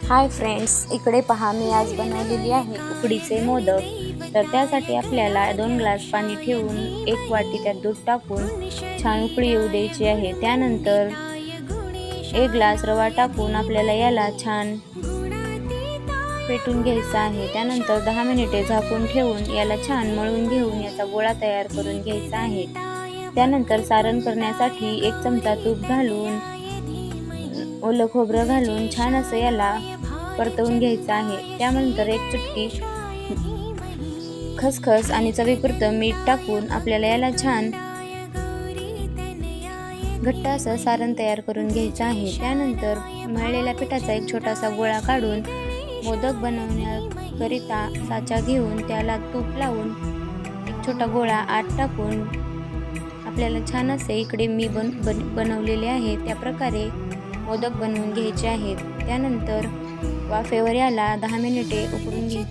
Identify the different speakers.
Speaker 1: Hi friends, इकडे पहा मी आज बनवलेली आहे उकडीचे मोदक। तर त्यासाठी आपल्याला 2 ग्लास पाणी ठेवून 1 वाटी त्यात दूध टाकून छान उकळी येऊ द्यायची आहे। त्यानंतर 1 ग्लास रवा टाकून आपल्याला याला छान फेटून घ्यायचा आहे। त्यानंतर 10 मिनिटे झाकून ठेवून याला छान मळून घेऊन याचा गोळा तयार करून घ्यायचा आहे। त्यानंतर सारण करण्यासाठी 1 चमचा तूप घालून ओलं खोबरं घालून छान असं याला परतवून घ्यायचं आहे। त्यानंतर 1 चुटकी खसखस आणि चवीपुरतं मीठ टाकून आपल्याला याला छान घट्ट असं सारण तयार करून घ्यायचं आहे। त्यानंतर मळलेल्या पिठाचा एक छोटासा गोळा काढून मोदक बनवण्याकरिता साचा घेऊन त्याला तूप लावून एक छोटा गोळा आत टाकून आपल्याला छान असे इकडे मी बनवलेले आहे त्या प्रकारे मोदक बनवून घ्यायचे आहेत। त्यानंतर वाफेवर याला 10 मिनिटे उकडून घ्यायचे।